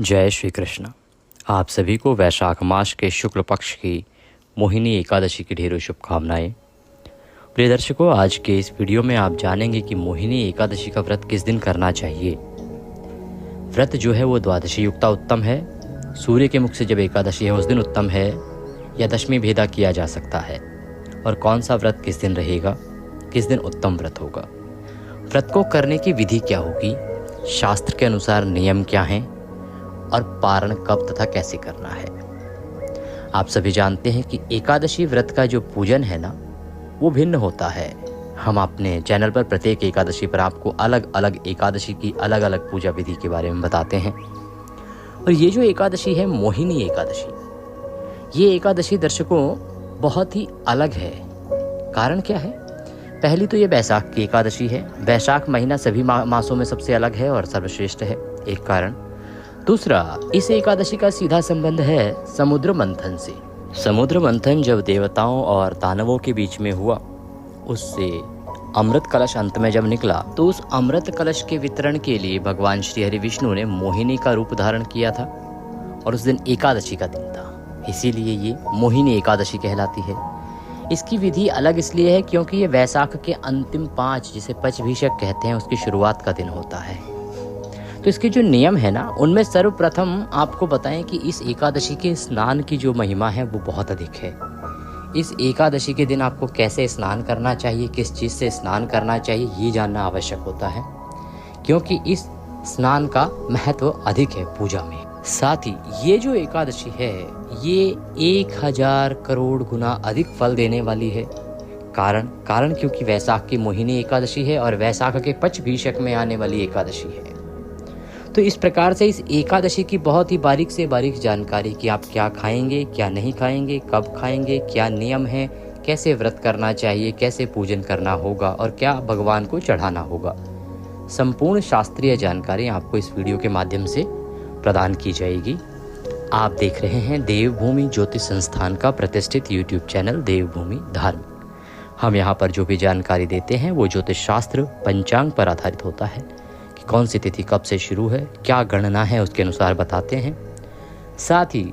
जय श्री कृष्ण। आप सभी को वैशाख मास के शुक्ल पक्ष की मोहिनी एकादशी की ढेरों शुभकामनाएं। प्रिय दर्शकों, आज के इस वीडियो में आप जानेंगे कि मोहिनी एकादशी का व्रत किस दिन करना चाहिए। व्रत जो है वो द्वादशी युक्ता उत्तम है। सूर्य के मुख से जब एकादशी है उस दिन उत्तम है या दशमी भेदा किया जा सकता है। और कौन सा व्रत किस दिन रहेगा, किस दिन उत्तम व्रत होगा, व्रत को करने की विधि क्या होगी, शास्त्र के अनुसार नियम क्या हैं और पारण कब तथा कैसे करना है। आप सभी जानते हैं कि एकादशी व्रत का जो पूजन है ना वो भिन्न होता है। हम अपने चैनल पर प्रत्येक एकादशी पर आपको अलग अलग एकादशी की अलग अलग पूजा विधि के बारे में बताते हैं। और ये जो एकादशी है मोहिनी एकादशी, ये एकादशी दर्शकों बहुत ही अलग है। कारण क्या है? पहली तो ये बैसाख की एकादशी है। वैशाख महीना सभी मासों में सबसे अलग है और सर्वश्रेष्ठ है, एक कारण। दूसरा, इस एकादशी का सीधा संबंध है समुद्र मंथन से। समुद्र मंथन जब देवताओं और दानवों के बीच में हुआ, उससे अमृत कलश अंत में जब निकला तो उस अमृत कलश के वितरण के लिए भगवान श्री हरि विष्णु ने मोहिनी का रूप धारण किया था और उस दिन एकादशी का दिन था, इसीलिए ये मोहिनी एकादशी कहलाती है। इसकी विधि अलग इसलिए है क्योंकि ये वैशाख के अंतिम 5, जिसे पचभीषक कहते हैं, उसकी शुरुआत का दिन होता है। तो इसके जो नियम है ना, उनमें सर्वप्रथम आपको बताएं कि इस एकादशी के स्नान की जो महिमा है वो बहुत अधिक है। इस एकादशी के दिन आपको कैसे स्नान करना चाहिए, किस चीज़ से स्नान करना चाहिए, ये जानना आवश्यक होता है, क्योंकि इस स्नान का महत्व अधिक है पूजा में। साथ ही ये जो एकादशी है ये 1000 करोड़ गुना अधिक फल देने वाली है। कारण क्योंकि वैशाख की मोहिनी एकादशी है और वैशाख के पचभीषक में आने वाली एकादशी है। तो इस प्रकार से इस एकादशी की बहुत ही बारीक से बारीक जानकारी कि आप क्या खाएंगे, क्या नहीं खाएंगे, कब खाएंगे, क्या नियम है, कैसे व्रत करना चाहिए, कैसे पूजन करना होगा और क्या भगवान को चढ़ाना होगा, संपूर्ण शास्त्रीय जानकारी आपको इस वीडियो के माध्यम से प्रदान की जाएगी। आप देख रहे हैं देवभूमि ज्योतिष संस्थान का प्रतिष्ठित यूट्यूब चैनल देवभूमि धार्मिक। हम यहाँ पर जो भी जानकारी देते हैं वो ज्योतिष शास्त्र पंचांग पर आधारित होता है कि कौन सी तिथि कब से शुरू है, क्या गणना है, उसके अनुसार बताते हैं। साथ ही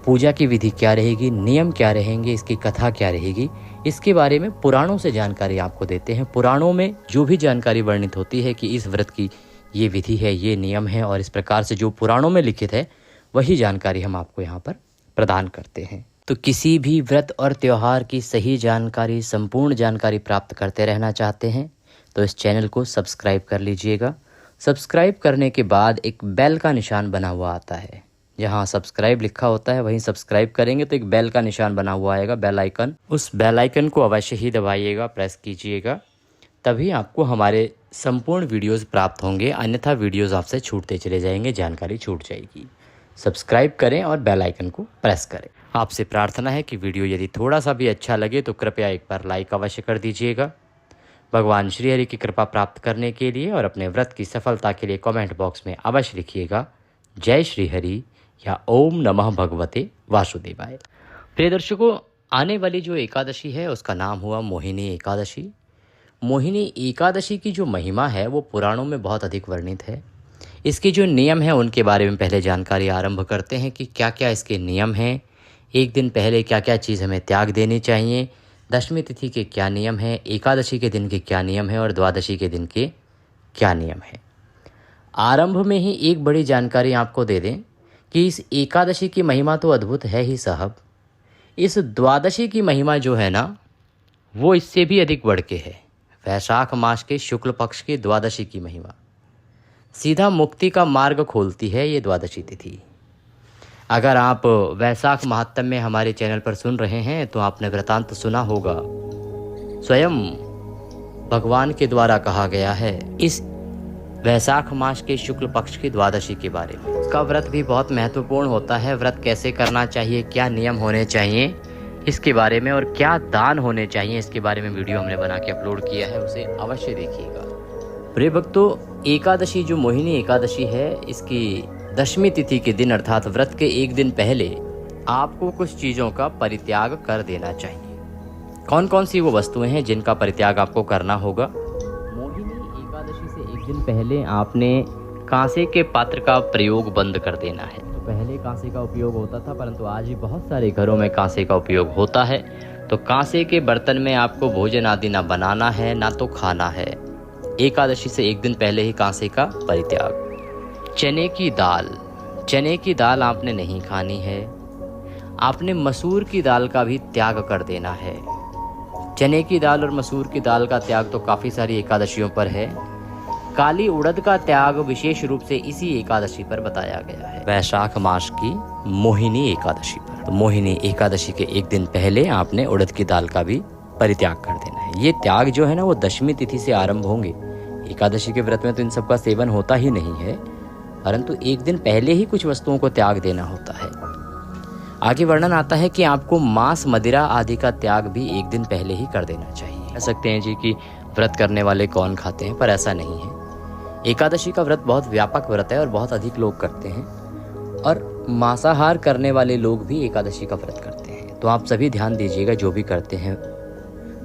पूजा की विधि क्या रहेगी, नियम क्या रहेंगे, इसकी कथा क्या रहेगी, इसके बारे में पुराणों से जानकारी आपको देते हैं। पुराणों में जो भी जानकारी वर्णित होती है कि इस व्रत की ये विधि है, ये नियम है और इस प्रकार से जो पुराणों में लिखित है वही जानकारी हम आपको यहाँ पर प्रदान करते हैं। तो किसी भी व्रत और त्यौहार की सही जानकारी, संपूर्ण जानकारी प्राप्त करते रहना चाहते हैं तो इस चैनल को सब्सक्राइब कर लीजिएगा। सब्सक्राइब करने के बाद एक बेल का निशान बना हुआ आता है, जहाँ सब्सक्राइब लिखा होता है वहीं सब्सक्राइब करेंगे तो एक बेल का निशान बना हुआ आएगा, बेल आइकन। उस बेल आइकन को अवश्य ही दबाइएगा, प्रेस कीजिएगा, तभी आपको हमारे संपूर्ण वीडियोस प्राप्त होंगे। अन्यथा वीडियोस आपसे छूटते चले जाएंगे, जानकारी छूट जाएगी। सब्सक्राइब करें और बेल आइकन को प्रेस करें। आपसे प्रार्थना है कि वीडियो यदि थोड़ा सा भी अच्छा लगे तो कृपया एक बार लाइक अवश्य कर दीजिएगा। भगवान श्री हरि की कृपा प्राप्त करने के लिए और अपने व्रत की सफलता के लिए कमेंट बॉक्स में अवश्य लिखिएगा जय श्री हरि या ओम नमः भगवते वासुदेवाय। प्रिय दर्शकों, आने वाली जो एकादशी है उसका नाम हुआ मोहिनी एकादशी। मोहिनी एकादशी की जो महिमा है वो पुराणों में बहुत अधिक वर्णित है। इसके जो नियम हैं उनके बारे में पहले जानकारी आरंभ करते हैं कि क्या क्या इसके नियम हैं। एक दिन पहले क्या क्या चीज़ हमें त्याग देनी चाहिए, दशमी तिथि के क्या नियम है, एकादशी के दिन के क्या नियम है और द्वादशी के दिन के क्या नियम है। आरंभ में ही एक बड़ी जानकारी आपको दे दें कि इस एकादशी की महिमा तो अद्भुत है ही साहब, इस द्वादशी की महिमा जो है ना वो इससे भी अधिक बढ़ के है। वैशाख मास के शुक्ल पक्ष की द्वादशी की महिमा सीधा मुक्ति का मार्ग खोलती है ये द्वादशी तिथि। अगर आप वैशाख महात्म्य में हमारे चैनल पर सुन रहे हैं तो आपने वृतांत सुना होगा। स्वयं भगवान के द्वारा कहा गया है इस वैशाख मास के शुक्ल पक्ष की द्वादशी के बारे में। उसका व्रत भी बहुत महत्वपूर्ण होता है। व्रत कैसे करना चाहिए, क्या नियम होने चाहिए इसके बारे में और क्या दान होने चाहिए इसके बारे में वीडियो हमने बना के अपलोड किया है, उसे अवश्य देखिएगा। प्रिय भक्तों, एकादशी जो मोहिनी एकादशी है इसकी दशमी तिथि के दिन अर्थात व्रत के एक दिन पहले आपको कुछ चीज़ों का परित्याग कर देना चाहिए। कौन कौन सी वो वस्तुएं हैं जिनका परित्याग आपको करना होगा? मोहिनी एकादशी से एक दिन पहले आपने कांसे के पात्र का प्रयोग बंद कर देना है। तो पहले कांसे का उपयोग होता था, परंतु आज भी बहुत सारे घरों में कांसे का उपयोग होता है। तो कांसे के बर्तन में आपको भोजन आदि ना बनाना है, ना तो खाना है। एकादशी से एक दिन पहले ही कांसे का परित्याग। चने की दाल आपने नहीं खानी है। आपने मसूर की दाल का भी त्याग कर देना है। चने की दाल और मसूर की दाल का त्याग तो काफ़ी सारी एकादशियों पर है। काली उड़द का त्याग विशेष रूप से इसी एकादशी पर बताया गया है, वैशाख मास की मोहिनी एकादशी पर। तो मोहिनी एकादशी के एक दिन पहले आपने उड़द की दाल का भी परित्याग कर देना है। ये त्याग जो है ना, वो दशमी तिथि से आरंभ होंगे। एकादशी के व्रत में तो इन सब का सेवन होता ही नहीं है, परंतु एक दिन पहले ही कुछ वस्तुओं को त्याग देना होता है। आगे वर्णन आता है कि आपको मांस, मदिरा आदि का त्याग भी एक दिन पहले ही कर देना चाहिए। कह सकते हैं जी कि व्रत करने वाले कौन खाते हैं, पर ऐसा नहीं है। एकादशी का व्रत बहुत व्यापक व्रत है और बहुत अधिक लोग करते हैं, और मांसाहार करने वाले लोग भी एकादशी का व्रत करते हैं। तो आप सभी ध्यान दीजिएगा, जो भी करते हैं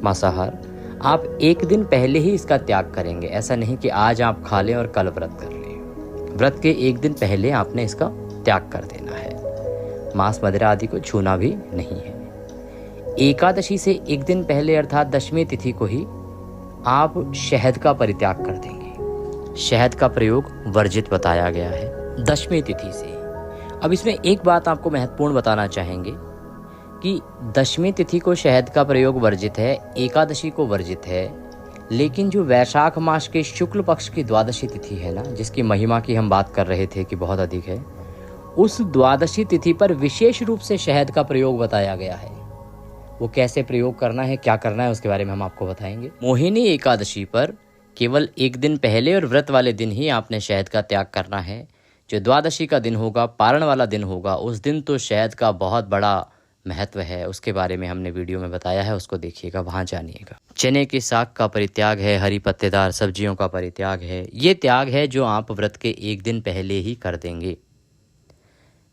मांसाहार, आप एक दिन पहले ही इसका त्याग करेंगे। ऐसा नहीं कि आज आप खा लें और कल व्रत कर लें। व्रत के एक दिन पहले आपने इसका त्याग कर देना है। मांस, मदिरा आदि को छूना भी नहीं है। एकादशी से एक दिन पहले अर्थात दशमी तिथि को ही आप शहद का परित्याग कर देंगे। शहद का प्रयोग वर्जित बताया गया है दशमी तिथि से। अब इसमें एक बात आपको महत्वपूर्ण बताना चाहेंगे कि दशमी तिथि को शहद का प्रयोग वर्जित है, एकादशी को वर्जित है, लेकिन जो वैशाख मास के शुक्ल पक्ष की द्वादशी तिथि है ना, जिसकी महिमा की हम बात कर रहे थे कि बहुत अधिक है, उस द्वादशी तिथि पर विशेष रूप से शहद का प्रयोग बताया गया है। वो कैसे प्रयोग करना है, क्या करना है, उसके बारे में हम आपको बताएंगे। मोहिनी एकादशी पर केवल एक दिन पहले और व्रत वाले दिन ही आपने शहद का त्याग करना है। जो द्वादशी का दिन होगा, पारण वाला दिन होगा, उस दिन तो शहद का बहुत बड़ा महत्व है। उसके बारे में हमने वीडियो में बताया है, उसको देखिएगा, वहाँ जानिएगा। चने के साग का परित्याग है, हरी पत्तेदार सब्जियों का परित्याग है। ये त्याग है जो आप व्रत के एक दिन पहले ही कर देंगे।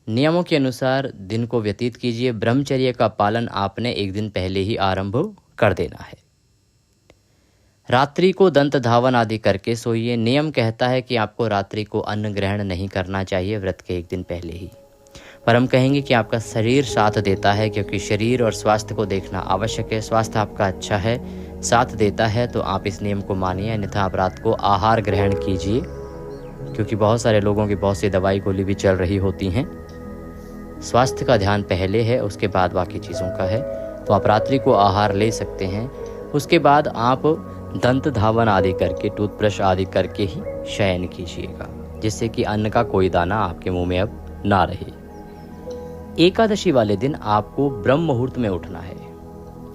नियमों के अनुसार दिन को व्यतीत कीजिए। ब्रह्मचर्य का पालन आपने एक दिन पहले ही आरंभ कर देना है। रात्रि को दंत धावन आदि करके सोइए। नियम कहता है कि आपको रात्रि को अन्न ग्रहण नहीं करना चाहिए व्रत के एक दिन पहले ही, पर हम कहेंगे कि आपका शरीर साथ देता है, क्योंकि शरीर और स्वास्थ्य को देखना आवश्यक है। स्वास्थ्य आपका अच्छा है, साथ देता है, तो आप इस नियम को मानिए। अन्यथा आप रात को आहार ग्रहण कीजिए, क्योंकि बहुत सारे लोगों की बहुत सी दवाई गोली भी चल रही होती हैं। स्वास्थ्य का ध्यान पहले है, उसके बाद बाकी चीज़ों का है। तो आप रात्रि को आहार ले सकते हैं। उसके बाद आप दंत धावन आदि करके, टूथब्रश आदि करके ही शयन कीजिएगा, जिससे कि अन्न का कोई दाना आपके मुंह में अब ना रहे। एकादशी वाले दिन आपको ब्रह्म मुहूर्त में उठना है।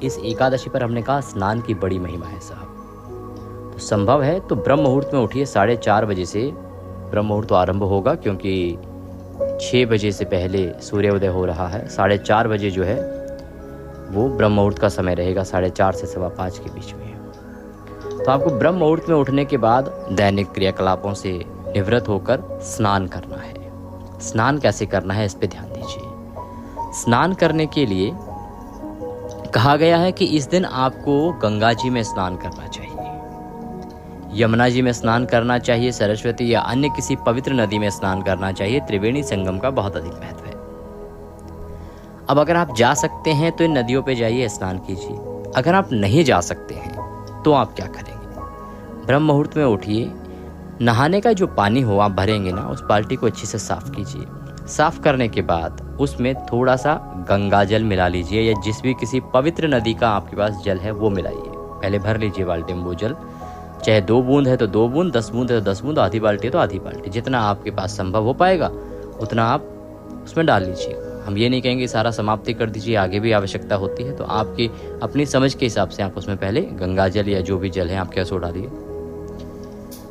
इस एकादशी पर हमने कहा स्नान की बड़ी महिमा है साहब। तो संभव है तो ब्रह्म मुहूर्त में उठिए। 4:30 बजे से ब्रह्म मुहूर्त आरंभ होगा, क्योंकि 6 बजे से पहले सूर्योदय हो रहा है। 4:30 बजे जो है वो ब्रह्म मुहूर्त का समय रहेगा, 4:30 से 5:15 के बीच में। तो आपको ब्रह्म मुहूर्त में उठने के बाद दैनिक क्रियाकलापों से निवृत्त होकर स्नान करना है। स्नान कैसे करना है, इस पे ध्यान दीजिए। स्नान करने के लिए कहा गया है कि इस दिन आपको गंगा जी में स्नान करना चाहिए, यमुना जी में स्नान करना चाहिए, सरस्वती या अन्य किसी पवित्र नदी में स्नान करना चाहिए। त्रिवेणी संगम का बहुत अधिक महत्व है। अब अगर आप जा सकते हैं तो इन नदियों पे जाइए, स्नान कीजिए। अगर आप नहीं जा सकते हैं तो आप क्या करेंगे? ब्रह्म मुहूर्त में उठिए। नहाने का जो पानी हो आप भरेंगे ना, उस बाल्टी को अच्छे से साफ कीजिए। साफ करने के बाद उसमें थोड़ा सा गंगा जल मिला लीजिए, या जिस भी किसी पवित्र नदी का आपके पास जल है वो मिलाइए। पहले भर लीजिए बाल्टी में वो जल, चाहे 2 बूंद है तो 2 बूंद, 10 बूंद है तो 10 बूंद, आधी बाल्टी है तो आधी बाल्टी, जितना आपके पास संभव हो पाएगा उतना आप उसमें डाल लीजिए। हम ये नहीं कहेंगे सारा समाप्ति कर दीजिए, आगे भी आवश्यकता होती है तो आपकी अपनी समझ के हिसाब से आप उसमें पहले गंगा जल या जो भी जल है आपके पास वो डालिए।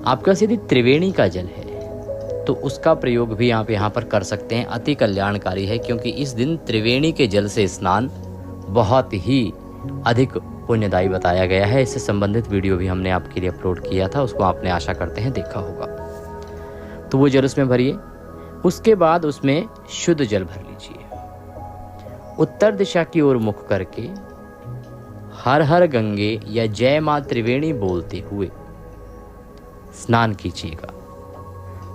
आपके पास यदि त्रिवेणी का जल है तो उसका प्रयोग भी आप यहाँ पर कर सकते हैं। अति कल्याणकारी है, क्योंकि इस दिन त्रिवेणी के जल से स्नान बहुत ही अधिक पुण्यदायी बताया गया है। इससे संबंधित वीडियो भी हमने आपके लिए अपलोड किया था, उसको आपने आशा करते हैं देखा होगा। तो वो जल उसमें भरिए। उसके बाद उसमें शुद्ध जल भर लीजिए। उत्तर दिशा की ओर मुख करके हर हर गंगे या जय मां त्रिवेणी बोलते हुए स्नान कीजिएगा।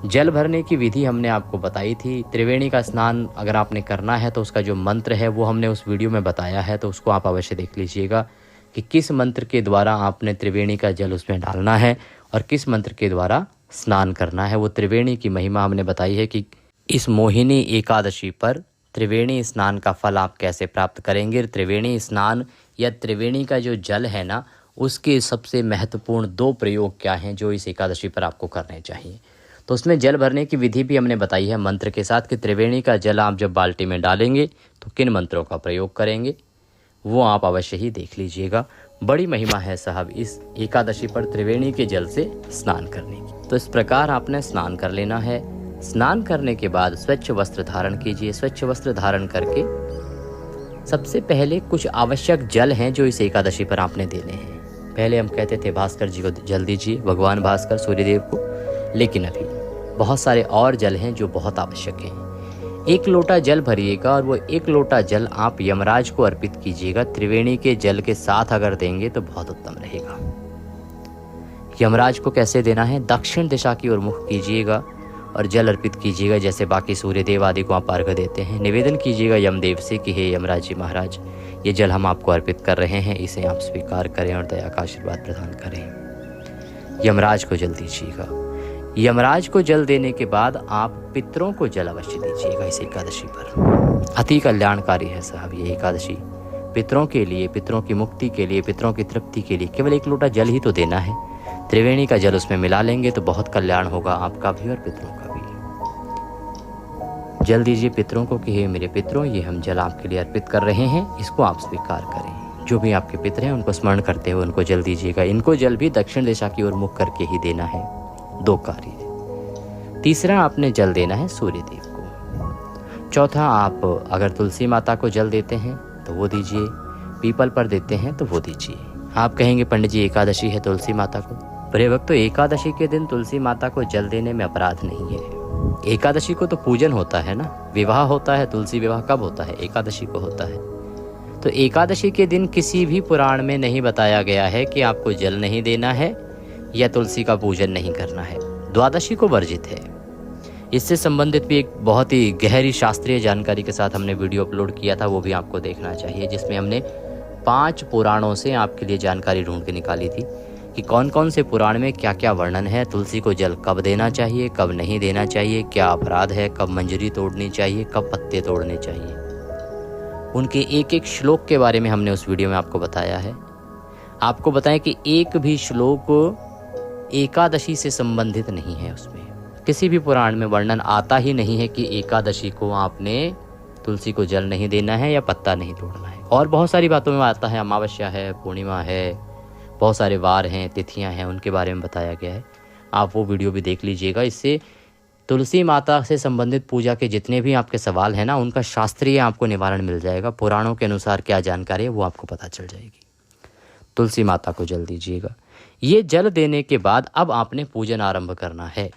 जल भरने की विधि हमने आपको बताई थी। त्रिवेणी का स्नान अगर आपने करना है तो उसका जो मंत्र है वो हमने उस वीडियो में बताया है, तो उसको आप अवश्य देख लीजिएगा कि किस मंत्र के द्वारा आपने त्रिवेणी का जल उसमें डालना है और किस मंत्र के द्वारा स्नान करना है। वो त्रिवेणी की महिमा हमने बताई है कि इस मोहिनी एकादशी पर त्रिवेणी स्नान का फल आप कैसे प्राप्त करेंगे। त्रिवेणी स्नान या त्रिवेणी का जो जल है ना, उसके सबसे महत्वपूर्ण 2 प्रयोग क्या हैं जो इस एकादशी पर आपको करने चाहिए। तो उसमें जल भरने की विधि भी हमने बताई है मंत्र के साथ कि त्रिवेणी का जल आप जब बाल्टी में डालेंगे तो किन मंत्रों का प्रयोग करेंगे, वो आप अवश्य ही देख लीजिएगा। बड़ी महिमा है साहब इस एकादशी पर त्रिवेणी के जल से स्नान करने की। तो इस प्रकार आपने स्नान कर लेना है। स्नान करने के बाद स्वच्छ वस्त्र धारण कीजिए। स्वच्छ वस्त्र धारण करके सबसे पहले कुछ आवश्यक जल हैं जो इस एकादशी पर आपने देने हैं। पहले हम कहते थे भास्कर जी को जल दीजिए, भगवान भास्कर सूर्यदेव को, लेकिन अभी बहुत सारे और जल हैं जो बहुत आवश्यक हैं। 1 लोटा जल भरिएगा और वो 1 लोटा जल आप यमराज को अर्पित कीजिएगा। त्रिवेणी के जल के साथ अगर देंगे तो बहुत उत्तम रहेगा। यमराज को कैसे देना है, दक्षिण दिशा की ओर मुख कीजिएगा और जल अर्पित कीजिएगा जैसे बाकी सूर्यदेव आदि को आप अर्घ्य देते हैं। निवेदन कीजिएगा यमदेव से कि हे यमराज जी महाराज, ये जल हम आपको अर्पित कर रहे हैं, इसे आप स्वीकार करें और दया का आशीर्वाद प्रदान करें। यमराज को जल दीजिएगा। यमराज को जल देने के बाद आप पितरों को जल अवश्य दीजिएगा इस एकादशी पर। अति कल्याणकारी है साहब ये एकादशी। पितरों के लिए, पितरों की मुक्ति के लिए, पितरों की तृप्ति के लिए केवल 1 लोटा जल ही तो देना है। त्रिवेणी का जल उसमें मिला लेंगे तो बहुत कल्याण होगा आपका भी और पितरों का भी। जल दीजिए पितरों को कि हे मेरे पितरों, ये हम जल आपके लिए अर्पित कर रहे हैं, इसको आप स्वीकार करें। जो भी आपके पितर हैं उनको स्मरण करते हुए उनको जल दीजिएगा। इनको जल भी दक्षिण दिशा की ओर मुख करके ही देना है। 2 कार्य। तीसरा आपने जल देना है सूर्यदेव को। चौथा, आप अगर तुलसी माता को जल देते हैं तो वो दीजिए, पीपल पर देते हैं तो वो दीजिए। आप कहेंगे पंडित जी एकादशी है, तुलसी माता को। प्रिय भक्तों, एकादशी के दिन तुलसी माता को जल देने में अपराध नहीं है। एकादशी को तो पूजन होता है ना, विवाह होता है। तुलसी विवाह कब होता है, एकादशी को होता है। तो एकादशी के दिन किसी भी पुराण में नहीं बताया गया है कि आपको जल नहीं देना है या तुलसी का पूजन नहीं करना है। द्वादशी को वर्जित है। इससे संबंधित भी एक बहुत ही गहरी शास्त्रीय जानकारी के साथ हमने वीडियो अपलोड किया था, वो भी आपको देखना चाहिए, जिसमें हमने 5 पुराणों से आपके लिए जानकारी ढूंढ के निकाली थी कि कौन कौन से पुराण में क्या क्या वर्णन है, तुलसी को जल कब देना चाहिए, कब नहीं देना चाहिए, क्या अपराध है, कब मंजरी तोड़नी चाहिए, कब पत्ते तोड़ने चाहिए। उनके एक एक श्लोक के बारे में हमने उस वीडियो में आपको बताया है। आपको बताएं कि एक भी श्लोक एकादशी से संबंधित नहीं है। उसमें किसी भी पुराण में वर्णन आता ही नहीं है कि एकादशी को आपने तुलसी को जल नहीं देना है या पत्ता नहीं तोड़ना है। और बहुत सारी बातों में आता है, अमावस्या है, पूर्णिमा है, बहुत सारे वार हैं, तिथियां हैं, उनके बारे में बताया गया है। आप वो वीडियो भी देख लीजिएगा। इससे तुलसी माता से संबंधित पूजा के जितने भी आपके सवाल हैं ना, उनका शास्त्रीय आपको निवारण मिल जाएगा। पुराणों के अनुसार क्या जानकारी है वो आपको पता चल जाएगी। तुलसी माता को जल दीजिएगा। ये जल देने के बाद अब आपने पूजन आरंभ करना है।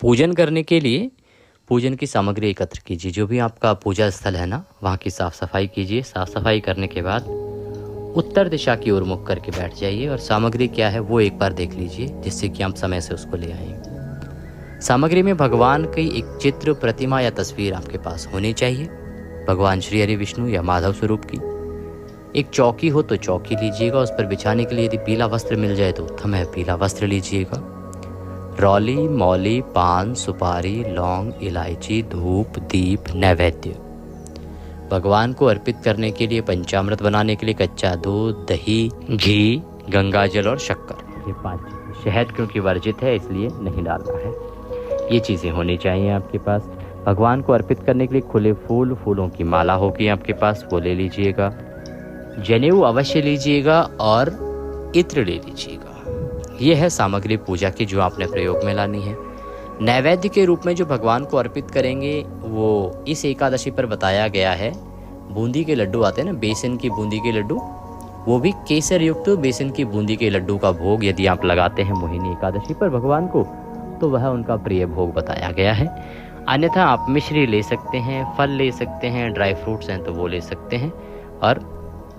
पूजन करने के लिए पूजन की सामग्री एकत्र कीजिए। जो भी आपका पूजा स्थल है ना, वहाँ की साफ़ सफाई कीजिए। साफ़ सफाई करने के बाद उत्तर दिशा की ओर मुख करके बैठ जाइए और सामग्री क्या है वो एक बार देख लीजिए, जिससे कि आप समय से उसको ले आएँ। सामग्री में भगवान की एक चित्र, प्रतिमा या तस्वीर आपके पास होनी चाहिए। भगवान श्री हरि विष्णु या माधव स्वरूप की। एक चौकी हो तो चौकी लीजिएगा। उस पर बिछाने के लिए यदि पीला वस्त्र मिल जाए तो उत्तम है, पीला वस्त्र लीजिएगा। रौली, मौली, पान, सुपारी, लौंग, इलायची, धूप, दीप, नैवेद्य। भगवान को अर्पित करने के लिए पंचामृत बनाने के लिए कच्चा दूध, दही, घी, गंगाजल और शक्कर, ये 5 चीजें। शहद क्योंकि वर्जित है इसलिए नहीं डालना है। ये चीज़ें होनी चाहिए आपके पास। भगवान को अर्पित करने के लिए खुले फूल, फूलों की माला होगी आपके पास, वो ले लीजिएगा। जनेऊ अवश्य लीजिएगा और इत्र ले लीजिएगा। ये है सामग्री पूजा की जो आपने प्रयोग में लानी है। नैवेद्य के रूप में जो भगवान को अर्पित करेंगे वो इस एकादशी पर बताया गया है। बूंदी के लड्डू आते हैं ना, बेसन की बूंदी के लड्डू, वो भी केसर युक्त बेसन की बूंदी के लड्डू का भोग यदि आप लगाते हैं मोहिनी एकादशी पर भगवान को, तो वह उनका प्रिय भोग बताया गया है। अन्यथा आप मिश्री ले सकते हैं, फल ले सकते हैं, ड्राई फ्रूट्स हैं तो वो ले सकते हैं और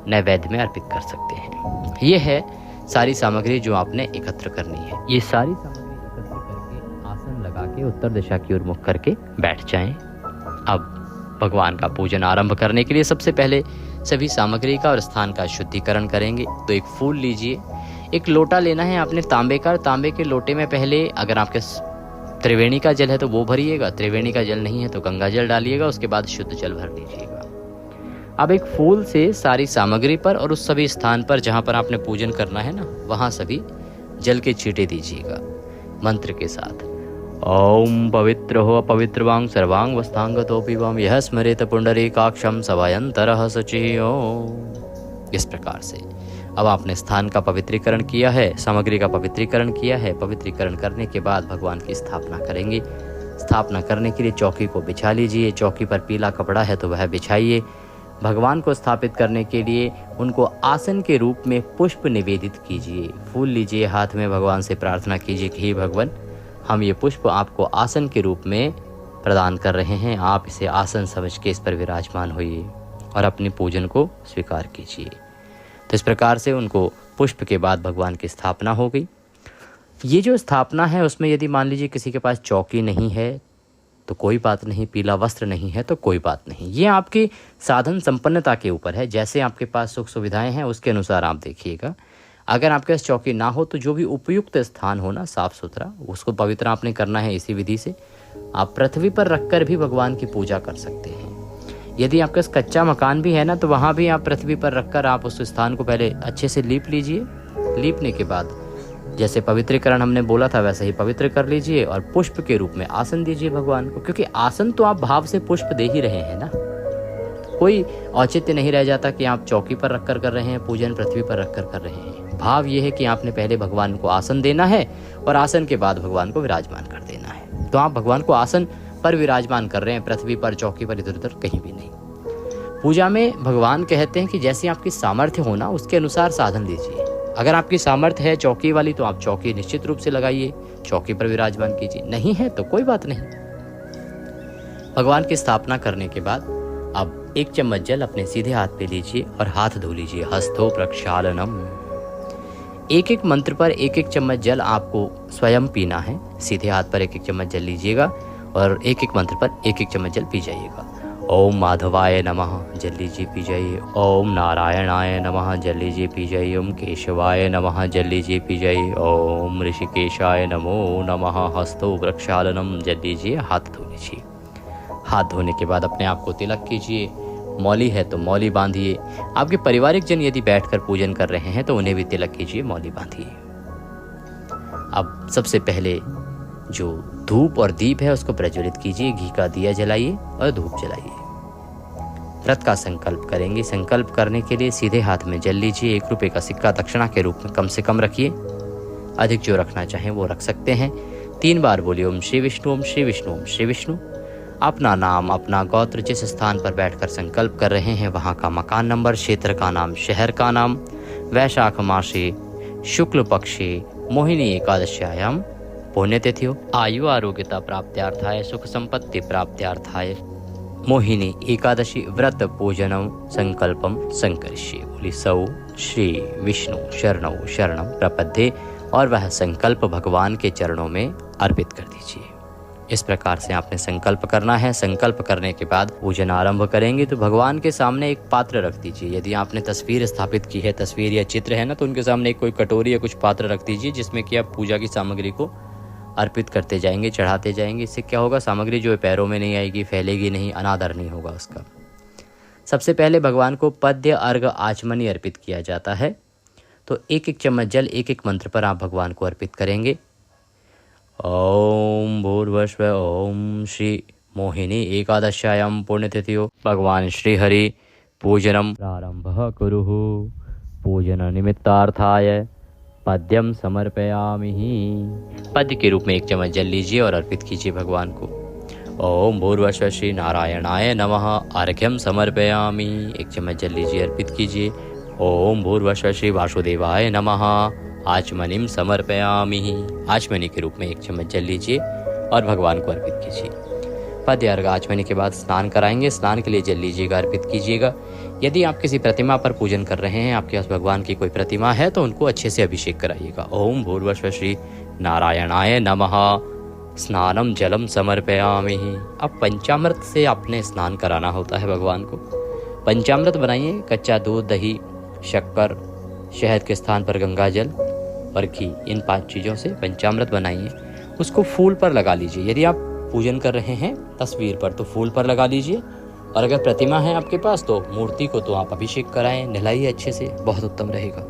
नैवेद्य में अर्पित कर सकते हैं। ये है सारी सामग्री जो आपने एकत्र करनी है। ये सारी सामग्री एकत्र करके आसन लगा करके उत्तर दिशा की ओर मुख करके बैठ जाएं। अब भगवान का पूजन आरंभ करने के लिए सबसे पहले सभी सामग्री का और स्थान का शुद्धिकरण करेंगे। तो एक फूल लीजिए, एक लोटा लेना है आपने तांबे का। तांबे के लोटे में पहले अगर आपके त्रिवेणी का जल है तो वो भरिएगा, त्रिवेणी का जल नहीं है तो गंगा जल डालिएगा, उसके बाद शुद्ध जल भर लीजिएगा। अब एक फूल से सारी सामग्री पर और उस सभी स्थान पर जहाँ पर आपने पूजन करना है ना, वहाँ सभी जल के छींटे दीजिएगा मंत्र के साथ। ओम पवित्र हो पवित्रवांग सर्वांग वस्तांगतोपि वाम यह स्मरेत पुंडरीकाक्षम सवायंतरः शुचिः। इस प्रकार से अब आपने स्थान का पवित्रीकरण किया है, सामग्री का पवित्रीकरण किया है। पवित्रीकरण करने के बाद भगवान की स्थापना करेंगे। स्थापना करने के लिए चौकी को बिछा लीजिए। चौकी पर पीला कपड़ा है तो वह बिछाइए। भगवान को स्थापित करने के लिए उनको आसन के रूप में पुष्प निवेदित कीजिए। फूल लीजिए हाथ में, भगवान से प्रार्थना कीजिए कि हे भगवान, हम ये पुष्प आपको आसन के रूप में प्रदान कर रहे हैं, आप इसे आसन समझ के इस पर विराजमान होइए और अपने पूजन को स्वीकार कीजिए। तो इस प्रकार से उनको पुष्प के बाद भगवान की स्थापना हो गई। ये जो स्थापना है उसमें यदि मान लीजिए किसी के पास चौकी नहीं है तो कोई बात नहीं, पीला वस्त्र नहीं है तो कोई बात नहीं, ये आपकी साधन संपन्नता के ऊपर है। जैसे आपके पास सुख सुविधाएं हैं उसके अनुसार आप देखिएगा। अगर आपके पास चौकी ना हो तो जो भी उपयुक्त स्थान हो ना, साफ सुथरा, उसको पवित्र आपने करना है। इसी विधि से आप पृथ्वी पर रखकर भी भगवान की पूजा कर सकते हैं। यदि आपके पास कच्चा मकान भी है ना, तो वहाँ भी आप पृथ्वी पर रखकर आप उस स्थान को पहले अच्छे से लीप लीजिए। लीपने के बाद जैसे पवित्रीकरण हमने बोला था वैसे ही पवित्र कर लीजिए और पुष्प के रूप में आसन दीजिए भगवान को, क्योंकि आसन तो आप भाव से पुष्प दे ही रहे हैं ना। कोई औचित्य नहीं रह जाता कि आप चौकी पर रखकर कर रहे हैं पूजन, पृथ्वी पर रखकर कर रहे हैं। भाव यह है कि आपने पहले भगवान को आसन देना है और आसन के बाद भगवान को विराजमान कर देना है। तो आप भगवान को आसन पर विराजमान कर रहे हैं, पृथ्वी पर, चौकी पर, इधर उधर कहीं भी नहीं। पूजा में भगवान कहते हैं कि जैसी आपकी सामर्थ्य हो ना, उसके अनुसार साधन दीजिए। अगर आपकी सामर्थ्य है चौकी वाली तो आप चौकी निश्चित रूप से लगाइए, चौकी पर विराजमान कीजिए। नहीं है तो कोई बात नहीं। भगवान की स्थापना करने के बाद अब 1 चम्मच जल अपने सीधे हाथ पे लीजिए और हाथ धो लीजिए। हस्तो प्रक्षालनम। एक एक मंत्र पर 1-1 चम्मच जल आपको स्वयं पीना है। सीधे हाथ पर 1-1 चम्मच जल लीजिएगा और 1-1 मंत्र पर 1-1 चम्मच जल पी जाइएगा। ओम माधवाय नमः, जल लीजिए पी जाइए। ओम नारायणाय नमः, जल लीजिए पी जाइए। ओम केशवाय नमः, जल लीजिए पी जाइए। ओम ऋषिकेशाय नमो नमः, हस्तो प्रक्षालनम, जल लीजिए, हाथ धो लीजिए। हाथ धोने के बाद अपने आप को तिलक कीजिए। मौली है तो मौली बांधिए। आपके पारिवारिक जन यदि बैठकर पूजन कर रहे हैं तो उन्हें भी तिलक कीजिए, मौली बांधिए। अब सबसे पहले जो धूप और दीप है उसको प्रज्वलित कीजिए। घी का दिया जलाइए और धूप जलाइए। व्रत का संकल्प करेंगे। संकल्प करने के लिए सीधे हाथ में जल लीजिए। 1 रुपये का सिक्का दक्षिणा के रूप में कम से कम रखिए, अधिक जो रखना चाहें वो रख सकते हैं। 3 बार बोलिए ओम श्री विष्णु, ओम श्री विष्णु, ओम श्री विष्णु। अपना नाम, अपना गोत्र, जिस स्थान पर बैठकर संकल्प कर रहे हैं वहाँ का मकान नंबर, क्षेत्र का नाम, शहर का नाम, वैशाख मासे शुक्ल पक्षे मोहिनी एकादश्यायाम पुण्यतिथि हो, आयु आरोग्यता प्राप्त्यार्थाय, सुख संपत्ति प्राप्त्यार्थाय मोहिनी एकादशी व्रत पूजनम संकल्पम संकरिष्ये। बोली सौ श्री विष्णु शरणौ शरणम प्रपद्ये और वह संकल्प भगवान के चरणों में अर्पित कर दीजिए। इस प्रकार से आपने संकल्प करना है। संकल्प करने के बाद पूजन आरंभ करेंगे तो भगवान के सामने एक पात्र रख दीजिए। यदि आपने तस्वीर स्थापित की है, तस्वीर या चित्र है ना, तो उनके सामने कोई कटोरी या कुछ पात्र रख दीजिए जिसमें कि आप पूजा की सामग्री को अर्पित करते जाएंगे, चढ़ाते जाएंगे। इससे क्या होगा, सामग्री जो है पैरों में नहीं आएगी, फैलेगी नहीं, अनादर नहीं होगा उसका। सबसे पहले भगवान को पद्य अर्घ आचमनी अर्पित किया जाता है। तो 1-1 चम्मच जल 1-1 मंत्र पर आप भगवान को अर्पित करेंगे। ओम भूर्भुवस्व ओम श्री मोहिनी एकादश्यायाम पुण्यतिथियो भगवान श्री हरि पूजनम प्रारंभः कुरुः। पूजन निमित्तार्थाय पद्यम समर्पयामि। पद्य के रूप में 1 चम्मच जल लीजिए और अर्पित कीजिए भगवान को। ओम भूर्भुवस्व श्री नारायणाय नमः अर्घ्यम समर्पयामि। 1 चम्मच जल लीजिए, अर्पित कीजिए। ओम भूर्भुवस्व श्री वासुदेवाय नमः आचमनीम समर्पयामि। आचमनी के रूप में 1 चम्मच जल लीजिए और भगवान को अर्पित कीजिए। पद्य अर्घ आचमनी के बाद स्नान कराएंगे। स्नान के लिए जल लीजिएगा, अर्पित कीजिएगा। यदि आप किसी प्रतिमा पर पूजन कर रहे हैं, आपके पास भगवान की कोई प्रतिमा है, तो उनको अच्छे से अभिषेक कराइएगा। ओम भूर्भुवस्व श्री नारायणाय नमः स्नानम जलम समर्पयामि। अब पंचामृत से आपने स्नान कराना होता है भगवान को। पंचामृत बनाइए, कच्चा दूध, दही, शक्कर, शहद के स्थान पर गंगा जल और घी, इन 5 चीज़ों से पंचामृत बनाइए। उसको फूल पर लगा लीजिए। यदि आप पूजन कर रहे हैं तस्वीर पर तो फूल पर लगा लीजिए, और अगर प्रतिमा है आपके पास तो मूर्ति को तो आप अभिषेक कराएं, नहलाइए अच्छे से, बहुत उत्तम रहेगा।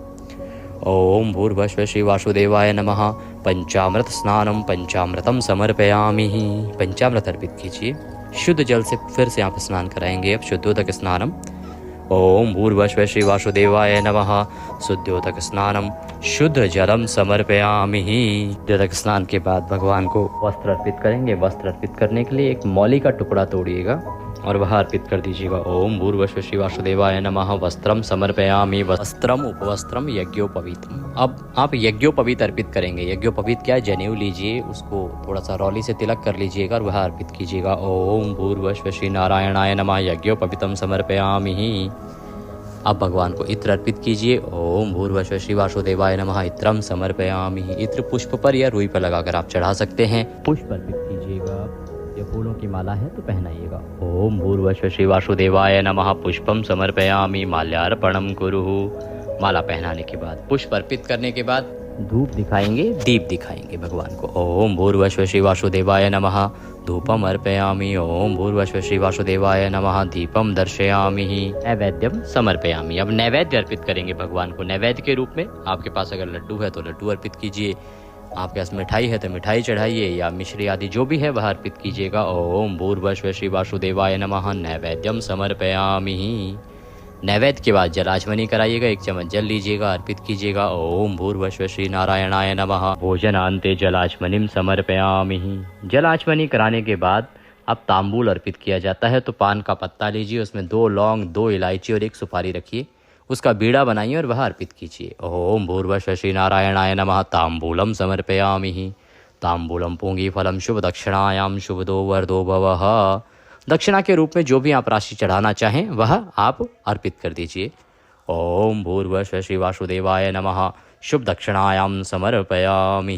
ओम भूर्भुवः श्री वासुदेवाय नमः। पंचामृत स्नानम पंचामृतम समर्पयामि। पंचामृत अर्पित कीजिए। शुद्ध जल से फिर से आप स्नान कराएंगे। अब शुद्धोदक स्नानम। ओम भूर्भुवः श्री वासुदेवाय नमः। शुद्धोदक स्नानम शुद्ध जलम समर्पयामि। शुद्धोदक स्नान के बाद भगवान को वस्त्र अर्पित करेंगे। वस्त्र अर्पित करने के लिए एक मौली का टुकड़ा तोड़िएगा और वह अर्पित कर दीजिएगा। ओम भूर्भुवः श्री वासुदेवाय नमः। वस्त्रम समर्पयामि। वस्त्रम उपवस्त्रम यज्ञोपवीतम। अब आप यज्ञोपवीत अर्पित करेंगे। यज्ञोपवीत क्या है? जनेऊ लीजिए, उसको थोड़ा सा रौली से तिलक कर लीजिएगा और वह अर्पित कीजिएगा। ओम भूर्भुवः श्री नारायणाय नमः। यज्ञोपवीतम समर्पयामि। अब भगवान को इत्र अर्पित कीजिए। ओम भूर्भुवः श्री वासुदेवाय नमः। इत्रम समर्पयामि। इत्र पुष्प पर या रुई पर लगाकर आप चढ़ा सकते हैं। पुष्प अर्पित कीजिएगा। ये फूलों की माला है तो पहनाइएगा। ओम भूर्भुवः श्री वासुदेवाय नमः। पुष्पम समर्पयामि। माल्यार्पणम कुरुः। माला पहनाने के बाद, पुष्प अर्पित करने के बाद धूप दिखाएंगे, दीप दिखाएंगे भगवान को। ओम भूर्भुवः श्री वासुदेवाय नमः। धूपम अर्पयामि। ओम भूर्भुवः श्री वासुदेवाय नमः। दीपम दर्शयामि। नैवेद्यम समर्पयामि। अब नैवेद्य अर्पित करेंगे भगवान को। नैवेद्य के रूप में आपके पास अगर लड्डू है तो लड्डू अर्पित कीजिए, आपके पास मिठाई है तो मिठाई चढ़ाइए, या मिश्री आदि जो भी है वह अर्पित कीजिएगा। ओम भूर्भुवः श्री वासुदेवाय नमः। नैवेद्यम समर्पयामि। नैवेद्य के बाद जलाचमनी कराइएगा। 1 चम्मच जल लीजिएगा, अर्पित कीजिएगा। ओम भूर्भुवः श्री नारायणाय नमः। भोजनान्ते जलाचमनिम समर्पयामि। जलाचमनी कराने के बाद अब तांबूल अर्पित किया जाता है। तो पान का पत्ता लीजिए, उसमें 2 लौंग, 2 इलायची और 1 सुपारी रखिए, उसका बीड़ा बनाइए और वह अर्पित कीजिए। ओम भूर्भुवः श्री नारायणाय नमः। तांबूलम समर्पयामि। तांबूलम पूंगी फलम शुभ दक्षिणायाम शुभदो वरदो भवः। दक्षिणा के रूप में जो भी आप राशि चढ़ाना चाहें वह आप अर्पित कर दीजिए। ओम भूर्भुवः श्री वासुदेवाय नमः। शुभ दक्षिणायाम समर्पयामि।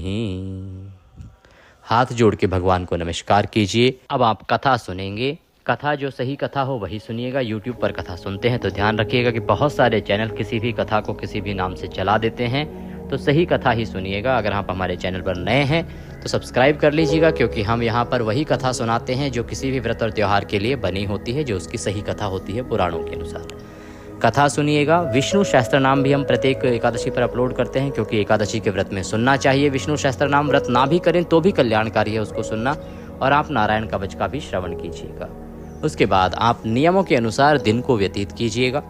हाथ जोड़ के भगवान को नमस्कार कीजिए। अब आप कथा सुनेंगे। कथा जो सही कथा हो वही सुनिएगा। यूट्यूब पर कथा सुनते हैं तो ध्यान रखिएगा कि बहुत सारे चैनल किसी भी कथा को किसी भी नाम से चला देते हैं, तो सही कथा ही सुनिएगा। अगर आप हमारे चैनल पर नए हैं तो सब्सक्राइब कर लीजिएगा, क्योंकि हम यहाँ पर वही कथा सुनाते हैं जो किसी भी व्रत और त्यौहार के लिए बनी होती है, जो उसकी सही कथा होती है पुराणों के अनुसार। कथा सुनिएगा। विष्णु सहस्त्र नाम भी हम प्रत्येक एकादशी पर अपलोड करते हैं, क्योंकि एकादशी के व्रत में सुनना चाहिए। विष्णु सहस्त्र नाम व्रत ना भी करें तो भी कल्याणकारी है उसको सुनना। और आप नारायण कवच का भी श्रवण कीजिएगा। उसके बाद आप नियमों के अनुसार दिन को व्यतीत कीजिएगा।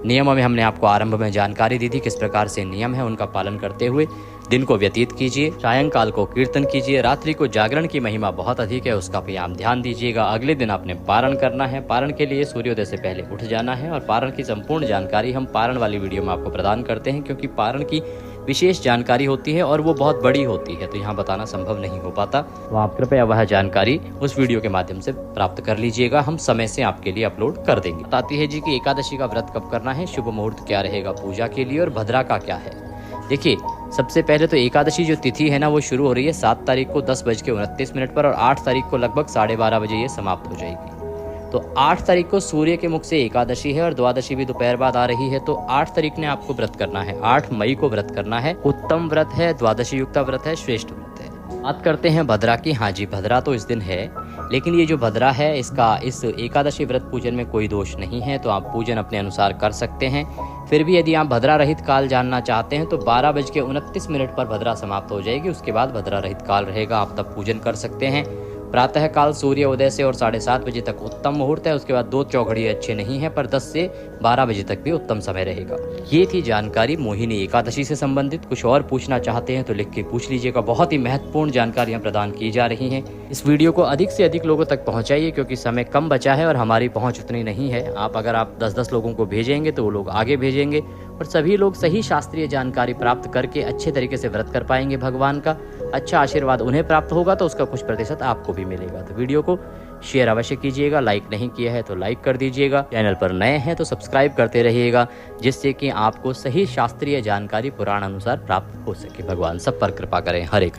नियमों में हमने आपको आरंभ में जानकारी दी थी, किस प्रकार से नियम है उनका पालन करते हुए दिन को व्यतीत कीजिए। सायंकाल को कीर्तन कीजिए। रात्रि को जागरण की महिमा बहुत अधिक है, उसका भी आप ध्यान दीजिएगा। अगले दिन आपने पारण करना है। पारण के लिए सूर्योदय से पहले उठ जाना है, और पारण की संपूर्ण जानकारी हम पारण वाली वीडियो में आपको प्रदान करते हैं, क्योंकि पारण की विशेष जानकारी होती है और वो बहुत बड़ी होती है, तो यहाँ बताना संभव नहीं हो पाता। तो आप कृपया वह जानकारी उस वीडियो के माध्यम से प्राप्त कर लीजिएगा। हम समय से आपके लिए अपलोड कर देंगे। बताती है जी कि एकादशी का व्रत कब करना है, शुभ मुहूर्त क्या रहेगा पूजा के लिए, और भद्रा का क्या है। देखिए, सबसे पहले तो एकादशी जो तिथि है ना, वो शुरू हो रही है 7 तारीख को 10:29 पर, और 8 तारीख को लगभग 12:30 बजे ये समाप्त हो जाएगी। तो 8 तारीख को सूर्य के मुख से एकादशी है, और द्वादशी भी दोपहर बाद आ रही है। तो 8 तारीख ने आपको व्रत करना है। 8 मई को व्रत करना है। उत्तम व्रत है, द्वादशी युक्त व्रत है, श्रेष्ठ व्रत है। बात करते हैं भद्रा की। हाँ जी, भद्रा तो इस दिन है, लेकिन ये जो भद्रा है इसका इस एकादशी व्रत पूजन में कोई दोष नहीं है, तो आप पूजन अपने अनुसार कर सकते हैं। फिर भी यदि आप भद्रा रहित काल जानना चाहते हैं तो 12:29 पर भद्रा समाप्त हो जाएगी। उसके बाद भद्रा रहित काल रहेगा, आप तब पूजन कर सकते हैं। प्रातः काल सूर्य उदय से और 7:30 बजे तक उत्तम मुहूर्त है। उसके बाद 2 चौघड़ी अच्छे नहीं है, पर 10 से 12 बजे तक भी उत्तम समय रहेगा। ये थी जानकारी मोहिनी एकादशी से संबंधित। कुछ और पूछना चाहते हैं तो लिख के पूछ लीजिएगा। बहुत ही महत्वपूर्ण जानकारियां प्रदान की जा रही हैं। इस वीडियो को अधिक से अधिक लोगों तक पहुंचाइए, क्योंकि समय कम बचा है और हमारी पहुंच उतनी नहीं है। अगर आप 10-10 लोगों को भेजेंगे तो वो लोग आगे भेजेंगे, और सभी लोग सही शास्त्रीय जानकारी प्राप्त करके अच्छे तरीके से व्रत कर पाएंगे। भगवान का अच्छा आशीर्वाद उन्हें प्राप्त होगा तो उसका कुछ प्रतिशत आपको भी मिलेगा। तो वीडियो को शेयर अवश्य कीजिएगा। लाइक नहीं किया है तो लाइक कर दीजिएगा। चैनल पर नए हैं तो सब्सक्राइब करते रहिएगा, जिससे कि आपको सही शास्त्रीय जानकारी पुराण अनुसार प्राप्त हो सके। भगवान सब पर कृपा करें। हरे कृष्ण।